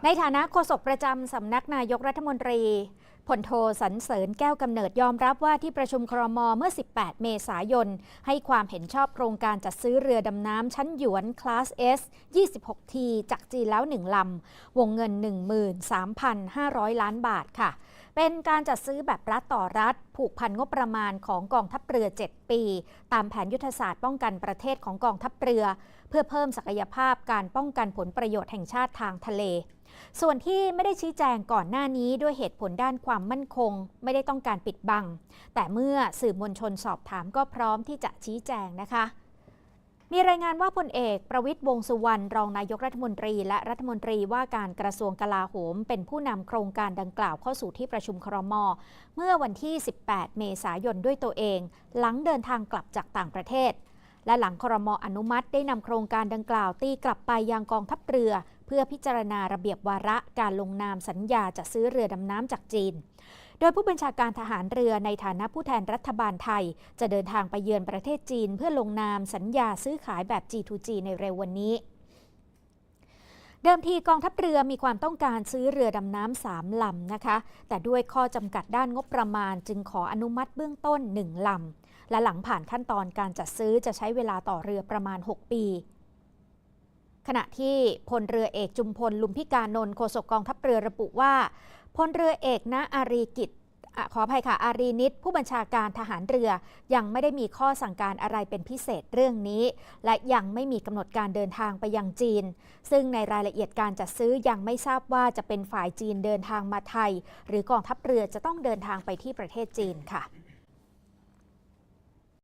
ในฐานะโฆษกประจำสำนักนายกรัฐมนตรีพลโทสรรเสริญแก้วกำเนิดยอมรับว่าที่ประชุมครม.เมื่อ 18 เมษายนให้ความเห็นชอบโครงการจัดซื้อเรือดำน้ำชั้นหยวนคลาส S 26 ทีจากจีนแล้ว 1 ลำ วงเงิน 13,500 ล้านบาทค่ะ เป็นการจัดซื้อแบบรัฐต่อรัฐผูกพันงบประมาณของกองทัพเรือ 7 ปี ตามแผนยุทธศาสตร์ป้องกันประเทศของกองทัพเรือเพื่อเพิ่มศักยภาพการป้องกันผลประโยชน์แห่งชาติทางทะเลส่วนที่ไม่ได้ชี้แจงก่อนหน้านี้ด้วยเหตุผลด้านความมั่นคงไม่ได้ต้องการปิดบังแต่เมื่อสื่อมวลชนสอบถามก็พร้อมที่จะชี้แจงนะคะมีรายงานว่าพลเอกประวิตร วงษ์สุวรรณรองนายกรัฐมนตรีและรัฐมนตรีว่าการกระทรวงกลาโหมเป็นผู้นำโครงการดังกล่าวเข้าสู่ที่ประชุมครม.เมื่อวันที่ 18 เมษายนด้วยตัวเองหลังเดินทางกลับจากต่างประเทศและหลังครม.อนุมัติได้นำโครงการดังกล่าวตีกลับไปยังกองทัพเรือเพื่อพิจารณาระเบียบวาระการลงนามสัญญาจัดซื้อเรือดำน้ำจากจีนโดยผู้บัญชาการทหารเรือในฐานะผู้แทนรัฐบาลไทยจะเดินทางไปเยือนประเทศจีนเพื่อลงนามสัญญาซื้อขายแบบ G2G ในเร็ววันนี้เดิมทีกองทัพเรือมีความต้องการซื้อเรือดำน้ำ3 ลำนะคะแต่ด้วยข้อจำกัดด้านงบประมาณจึงขออนุมัติเบื้องต้น1 ลำและหลังผ่านขั้นตอนการจัดซื้อจะใช้เวลาต่อเรือประมาณ6 ปีขณะที่พลเรือเอกจุมพล ลุมพิกานนท์โฆษกกองทัพเรือระบุว่าพลเรือเอกณอารีกิจขออภัยค่ะอารีนิตผู้บัญชาการทหารเรือยังไม่ได้มีข้อสั่งการอะไรเป็นพิเศษเรื่องนี้และยังไม่มีกำหนดการเดินทางไปยังจีนซึ่งในรายละเอียดการจัดซื้อยังไม่ทราบว่าจะเป็นฝ่ายจีนเดินทางมาไทยหรือกองทัพเรือจะต้องเดินทางไปที่ประเทศจีนค่ะ